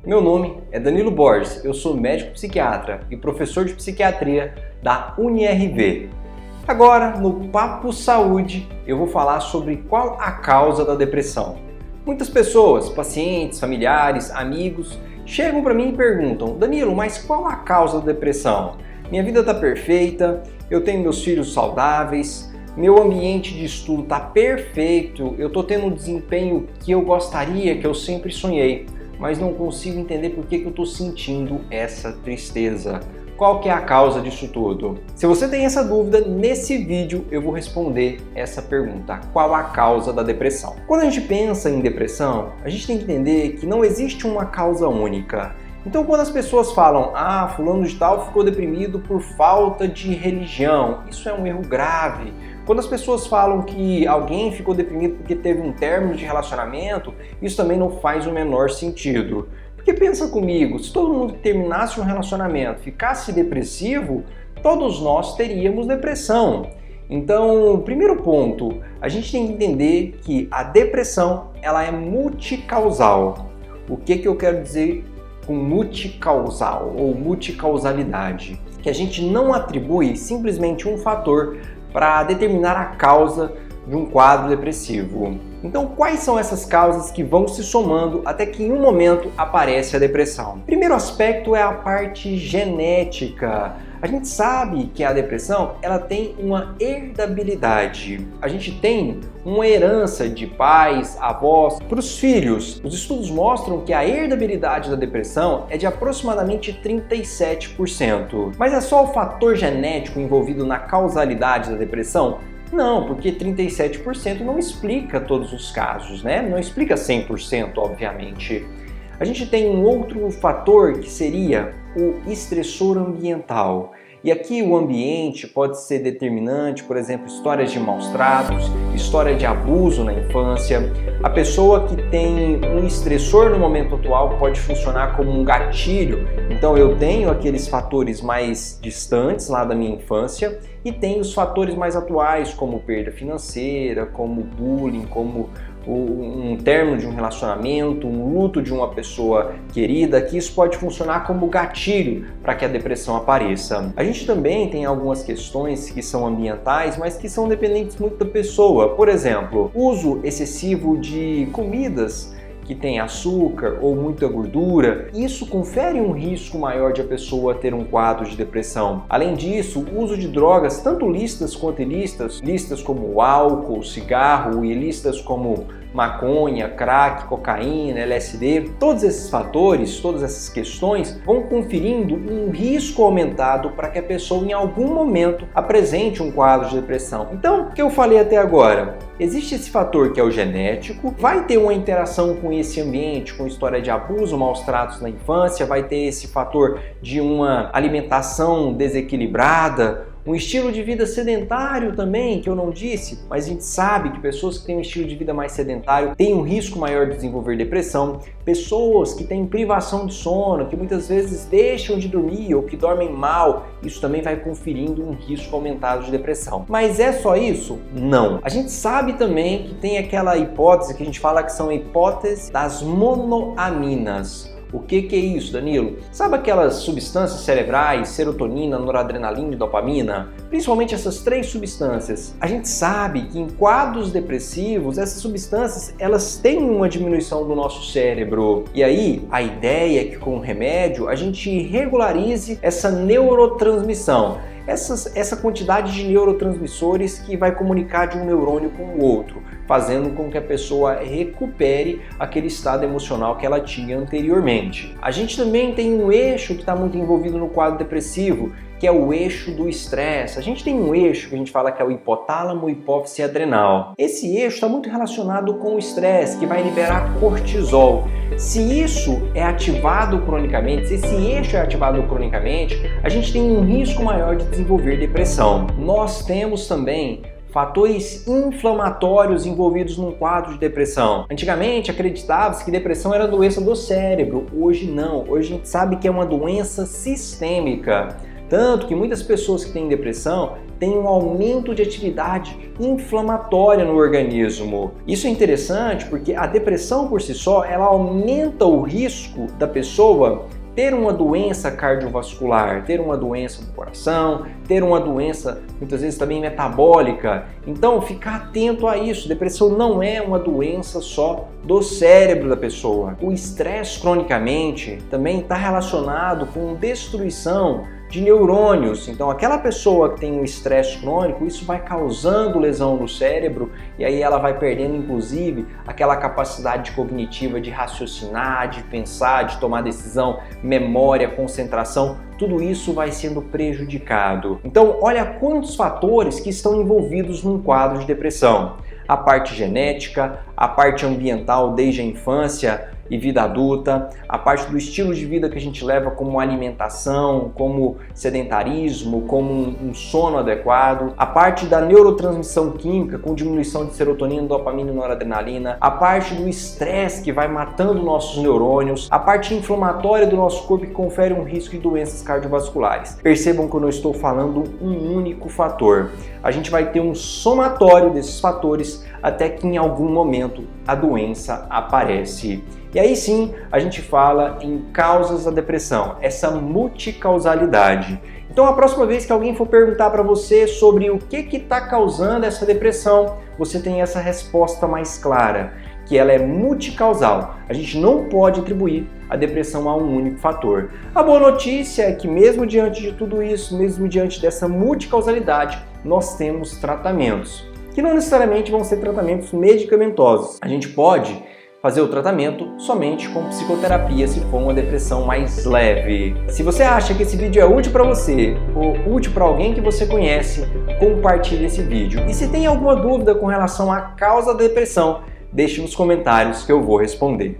Meu nome é Danilo Borges, eu sou médico psiquiatra e professor de psiquiatria da UniRV. Agora, no Papo Saúde, eu vou falar sobre qual a causa da depressão. Muitas pessoas, pacientes, familiares, amigos, chegam para mim e perguntam: Danilo, mas qual a causa da depressão? Minha vida está perfeita, eu tenho meus filhos saudáveis, meu ambiente de estudo está perfeito, eu estou tendo um desempenho que eu gostaria, que eu sempre sonhei, mas não consigo entender por que eu estou sentindo essa tristeza. Qual que é a causa disso tudo? Se você tem essa dúvida, nesse vídeo eu vou responder essa pergunta: qual a causa da depressão? Quando a gente pensa em depressão, a gente tem que entender que não existe uma causa única. Então, quando as pessoas falam, fulano de tal ficou deprimido por falta de religião, isso é um erro grave. Quando as pessoas falam que alguém ficou deprimido porque teve um término de relacionamento, isso também não faz o menor sentido. Porque pensa comigo, se todo mundo que terminasse um relacionamento ficasse depressivo, todos nós teríamos depressão. Então, primeiro ponto, a gente tem que entender que a depressão ela é multicausal. O que eu quero dizer com multicausal ou multicausalidade? Que a gente não atribui simplesmente um fator para determinar a causa de um quadro depressivo. Então, quais são essas causas que vão se somando até que em um momento aparece a depressão? Primeiro aspecto é a parte genética. A gente sabe que a depressão ela tem uma herdabilidade. A gente tem uma herança de pais, avós para os filhos. Os estudos mostram que a herdabilidade da depressão é de aproximadamente 37%. Mas é só o fator genético envolvido na causalidade da depressão? Não, porque 37% não explica todos os casos, né? Não explica 100%, obviamente. A gente tem um outro fator que seria o estressor ambiental. E aqui o ambiente pode ser determinante, por exemplo, histórias de maus tratos, história de abuso na infância. A pessoa que tem um estressor no momento atual pode funcionar como um gatilho. Então eu tenho aqueles fatores mais distantes lá da minha infância e tenho os fatores mais atuais, como perda financeira, como bullying, como um término de um relacionamento, um luto de uma pessoa querida, que isso pode funcionar como gatilho para que a depressão apareça. A gente também tem algumas questões que são ambientais, mas que são dependentes muito da pessoa. Por exemplo, uso excessivo de comidas que tem açúcar ou muita gordura, isso confere um risco maior de a pessoa ter um quadro de depressão. Além disso, o uso de drogas, tanto lícitas quanto ilícitas, listas como álcool, cigarro e listas como maconha, crack, cocaína, LSD, todos esses fatores, todas essas questões vão conferindo um risco aumentado para que a pessoa em algum momento apresente um quadro de depressão. Então, o que eu falei até agora? Existe esse fator que é o genético, vai ter uma interação com esse ambiente, com história de abuso, maus tratos na infância, vai ter esse fator de uma alimentação desequilibrada, um estilo de vida sedentário também, que eu não disse, mas a gente sabe que pessoas que têm um estilo de vida mais sedentário têm um risco maior de desenvolver depressão, pessoas que têm privação de sono, que muitas vezes deixam de dormir ou que dormem mal, isso também vai conferindo um risco aumentado de depressão. Mas é só isso? Não. A gente sabe também que tem aquela hipótese que a gente fala que são hipóteses das monoaminas. O que é isso, Danilo? Sabe aquelas substâncias cerebrais, serotonina, noradrenalina e dopamina? Principalmente essas três substâncias. A gente sabe que em quadros depressivos, essas substâncias elas têm uma diminuição do nosso cérebro. E aí, a ideia é que com o remédio a gente regularize essa neurotransmissão. Essa quantidade de neurotransmissores que vai comunicar de um neurônio com o outro, fazendo com que a pessoa recupere aquele estado emocional que ela tinha anteriormente. A gente também tem um eixo que está muito envolvido no quadro depressivo, que é o eixo do estresse. A gente tem um eixo que a gente fala que é o hipotálamo, hipófise adrenal. Esse eixo está muito relacionado com o estresse, que vai liberar cortisol. Se isso é ativado cronicamente, se esse eixo é ativado cronicamente, a gente tem um risco maior de desenvolver depressão. Nós temos também fatores inflamatórios envolvidos num quadro de depressão. Antigamente acreditava-se que depressão era doença do cérebro, hoje não. Hoje a gente sabe que é uma doença sistêmica. Tanto que muitas pessoas que têm depressão têm um aumento de atividade inflamatória no organismo. Isso é interessante porque a depressão por si só, ela aumenta o risco da pessoa ter uma doença cardiovascular, ter uma doença do coração, ter uma doença muitas vezes também metabólica. Então, ficar atento a isso. Depressão não é uma doença só do cérebro da pessoa. O estresse cronicamente também está relacionado com destruição de neurônios. Então, aquela pessoa que tem um estresse crônico, isso vai causando lesão no cérebro e aí ela vai perdendo, inclusive, aquela capacidade cognitiva de raciocinar, de pensar, de tomar decisão, memória, concentração. Tudo isso vai sendo prejudicado. Então, olha quantos fatores que estão envolvidos num quadro de depressão. A parte genética, a parte ambiental desde a infância e vida adulta, a parte do estilo de vida que a gente leva como alimentação, como sedentarismo, como um sono adequado, a parte da neurotransmissão química com diminuição de serotonina, dopamina e noradrenalina, a parte do estresse que vai matando nossos neurônios, a parte inflamatória do nosso corpo que confere um risco de doenças cardiovasculares. Percebam que eu não estou falando um único fator. A gente vai ter um somatório desses fatores até que em algum momento a doença aparece. E aí sim, a gente fala em causas da depressão, essa multicausalidade. Então a próxima vez que alguém for perguntar para você sobre o que está causando essa depressão, você tem essa resposta mais clara, que ela é multicausal. A gente não pode atribuir a depressão a um único fator. A boa notícia é que mesmo diante de tudo isso, mesmo diante dessa multicausalidade, nós temos tratamentos, que não necessariamente vão ser tratamentos medicamentosos. A gente pode fazer o tratamento somente com psicoterapia se for uma depressão mais leve. Se você acha que esse vídeo é útil para você ou útil para alguém que você conhece, compartilhe esse vídeo. E se tem alguma dúvida com relação à causa da depressão, deixe nos comentários que eu vou responder.